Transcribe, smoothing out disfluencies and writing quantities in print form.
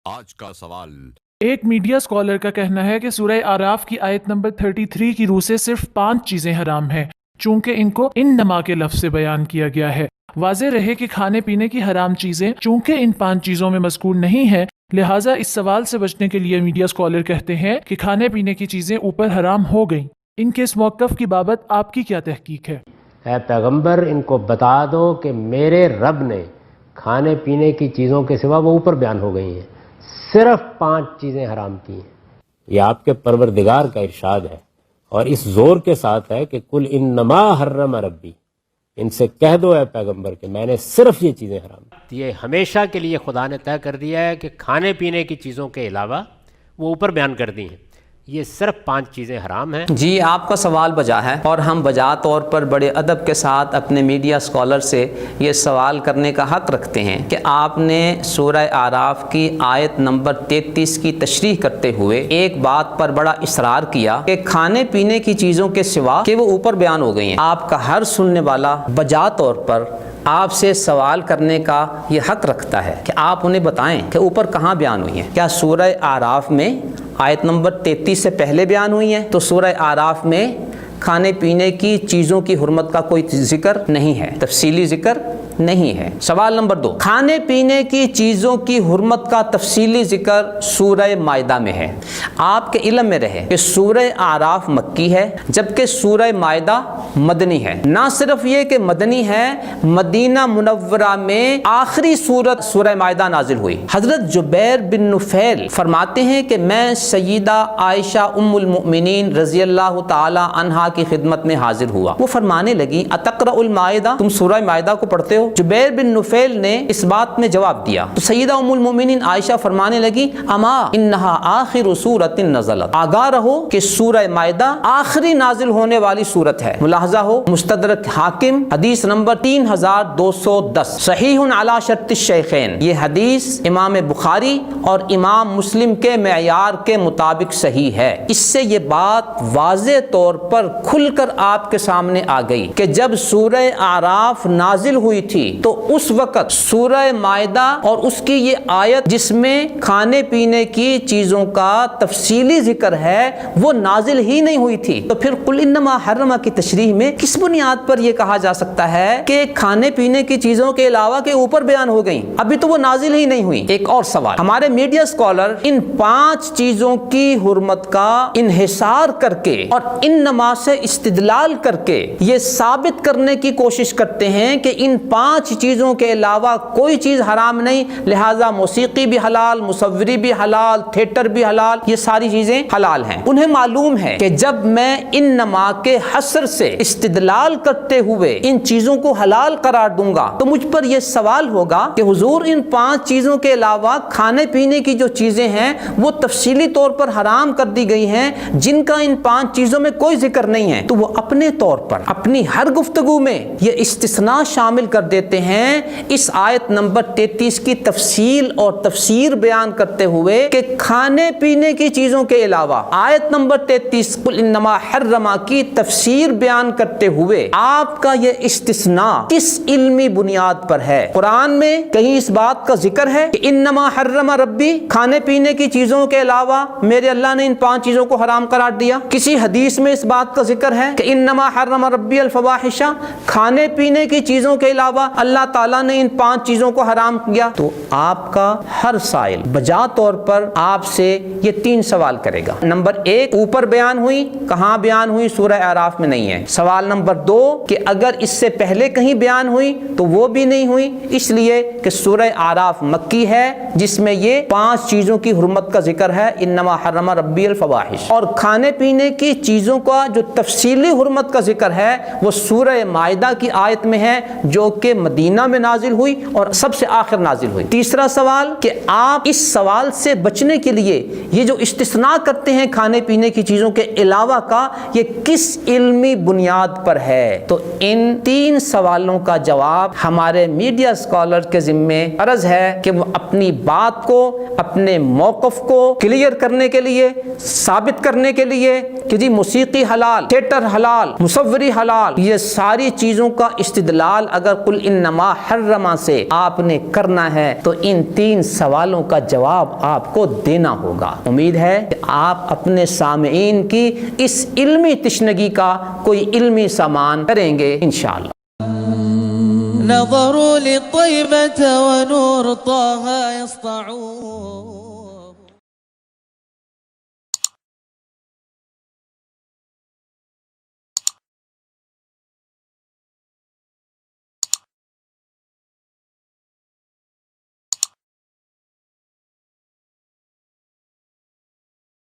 آج کا سوال۔ ایک میڈیا اسکالر کا کہنا ہے کہ سورہ آراف کی آیت نمبر 33 کی روح سے صرف 5 چیزیں حرام ہیں، چونکہ ان کو انما کے لفظ سے بیان کیا گیا ہے۔ واضح رہے کہ کھانے پینے کی حرام چیزیں چونکہ ان 5 چیزوں میں مذکور نہیں ہیں، لہٰذا اس سوال سے بچنے کے لیے میڈیا اسکالر کہتے ہیں کہ کھانے پینے کی چیزیں اوپر حرام ہو گئیں۔ ان کے اس موقف کی بابت آپ کی کیا تحقیق ہے؟ اے پیغمبر، ان کو بتا دو کہ میرے رب نے کھانے پینے کی چیزوں کے سوا وہ اوپر بیان ہو گئی ہیں، صرف 5 چیزیں حرام کی ہیں۔ یہ آپ کے پروردگار کا ارشاد ہے، اور اس زور کے ساتھ ہے کہ کل انما حرم ربی، ان سے کہہ دو اے پیغمبر کہ میں نے صرف یہ چیزیں حرام کی۔ یہ ہمیشہ کے لیے خدا نے طے کر دیا ہے کہ کھانے پینے کی چیزوں کے علاوہ وہ اوپر بیان کر دی ہیں، یہ صرف 5 چیزیں حرام ہیں۔ جی، آپ کا سوال بجا ہے، اور ہم بجا طور پر بڑے ادب کے ساتھ اپنے میڈیا اسکالر سے یہ سوال کرنے کا حق رکھتے ہیں کہ آپ نے سورہ آراف کی آیت نمبر 33 کی تشریح کرتے ہوئے ایک بات پر بڑا اصرار کیا کہ کھانے پینے کی چیزوں کے سوا کہ وہ اوپر بیان ہو گئی ہیں۔ آپ کا ہر سننے والا بجا طور پر آپ سے سوال کرنے کا یہ حق رکھتا ہے کہ آپ انہیں بتائیں کہ اوپر کہاں بیان ہوئی ہیں۔ کیا سورہ آراف میں آیت نمبر 33 سے پہلے بیان ہوئی ہیں؟ تو سورہ آراف میں کھانے پینے کی چیزوں کی حرمت کا کوئی ذکر نہیں ہے، تفصیلی ذکر نہیں ہے۔ سوال نمبر 2، کھانے پینے کی چیزوں کی حرمت کا تفصیلی ذکر سورہ مائدہ میں ہے۔ آپ کے علم میں رہے کہ سورہ آراف مکی ہے جبکہ سورہ مائدہ مدنی ہے۔ نہ صرف یہ کہ مدنی ہے، مدینہ منورہ میں آخری سورت سورہ مائدہ نازل ہوئی۔ حضرت جبیر بن نفیل فرماتے ہیں کہ میں سیدہ عائشہ ام المؤمنین رضی اللہ تعالی عنہا کی خدمت میں حاضر ہوا۔ وہ فرمانے لگی اتقرأ المائدہ، تم سورہ مائدہ کو پڑھتے ہو؟ جبیر بن نفیل نے اس بات میں جواب دیا تو سیدہ ام المؤمنین عائشہ فرمانے لگی اما انہا آخر سورۃ نزلت، آگاہ رہو کہ سورہ مائدہ آخری نازل ہونے والی سورت ہے۔ ملاحظہ ہو مستدرک حاکم حدیث نمبر 3210، صحیح علی شرط الشیخین، یہ حدیث امام بخاری اور امام مسلم کے معیار کے مطابق صحیح ہے۔ اس سے یہ بات واضح طور پر کھل کر آپ کے سامنے آ گئی کہ جب سورہ آراف نازل ہوئی تھی تو اس وقت سورہ مائدہ اور اس کی یہ آیت جس میں کھانے پینے کی چیزوں کا تفصیلی ذکر ہے وہ نازل ہی نہیں ہوئی تھی۔ تو پھر قل انما حرم کی تشریح میں کس بنیاد پر یہ کہا جا سکتا ہے کہ کھانے پینے کی چیزوں کے علاوہ کے اوپر بیان ہو گئیں؟ ابھی تو وہ نازل ہی نہیں ہوئی۔ ایک اور سوال، ہمارے میڈیا اسکالر ان 5 چیزوں کی حرمت کا انحصار کر کے اور انما سے استدلال کر کے یہ ثابت کرنے کی کوشش کرتے ہیں کہ ان 5 چیزوں کے علاوہ کوئی چیز حرام نہیں، لہٰذا موسیقی بھی حلال، مصوری بھی حلال، تھیٹر بھی حلال، یہ ساری چیزیں حلال ہیں۔ انہیں معلوم ہے کہ جب میں انما کے حصر سے استدلال کرتے ہوئے ان چیزوں کو حلال قرار دوں گا تو مجھ پر یہ سوال ہوگا کہ حضور ان 5 چیزوں کے علاوہ کھانے پینے کی جو چیزیں ہیں وہ تفصیلی طور پر حرام کر دی گئی ہیں جن کا ان 5 چیزوں میں کوئی ذکر نہیں ہے، تو وہ اپنے طور پر اپنی ہر گفتگو میں یہ استثناء شامل کر دیتے ہیں اس آیت نمبر 33 کی تفصیل اور تفسیر بیان کرتے ہوئے کہ کھانے پینے کی چیزوں کے علاوہ آیت نمبر 33 قل انما حرم کی تفسیر بیان کرتے ہوئے آپ کا یہ استثناء کس علمی بنیاد پر ہے؟ قرآن میں کہیں اس بات کا ذکر ہے کہ انما حرم ربی، کھانے پینے کی چیزوں کے علاوہ میرے اللہ نے ان 5 چیزوں کو حرام قرار دیا؟ کسی حدیث میں اس بات کا ذکر ہے کہ انما حرم ربی الفواحش، کھانے پینے کی چیزوں کے علاوہ اللہ تعالیٰ نے ان 5 چیزوں کو حرام کیا؟ تو آپ کا ہر سائل بجا طور پر آپ سے یہ 3 سوال کرے گا۔ نمبر 1، اوپر بیان ہوئی، کہاں بیان ہوئی؟ سورہ اعراف میں نہیں ہے۔ سوال نمبر 2 کہ اگر اس سے پہلے کہیں بیان ہوئی تو وہ بھی نہیں ہوئی، اس لیے کہ سورہ اعراف مکی ہے جس میں یہ 5 چیزوں کی حرمت کا ذکر ہے، انما حرم ربی الفواحش، اور کھانے پینے کی چیزوں کا جو تفصیلی حرمت کا ذکر ہے وہ سورہ مائدہ کی آیت میں ہے جو کہ مدینہ میں نازل ہوئی اور سب سے آخر نازل ہوئی۔ تیسرا سوال کہ آپ اس سوال سے بچنے کے لیے یہ جو استثناء کرتے ہیں کھانے پینے کی چیزوں کے علاوہ کا، یہ کس علمی بنیاد پر ہے؟ تو ان 3 سوالوں کا جواب ہمارے میڈیا اسکالر کے ذمے عرض ہے کہ وہ اپنی بات کو، اپنے موقف کو کلیئر کرنے کے لیے، ثابت کرنے کے لیے کہ جی موسیقی حلال، تھیٹر حلال، مصوری حلال، یہ ساری چیزوں کا استدلال اگر قل انما حرما سے آپ نے کرنا ہے تو ان 3 سوالوں کا جواب آپ کو دینا ہوگا۔ امید ہے کہ آپ اپنے سامعین کی اس علمی تشنگی کا کوئی علمی سامان کریں گے انشاءاللہ۔ نظروا للطيبة ونور طه يسطعون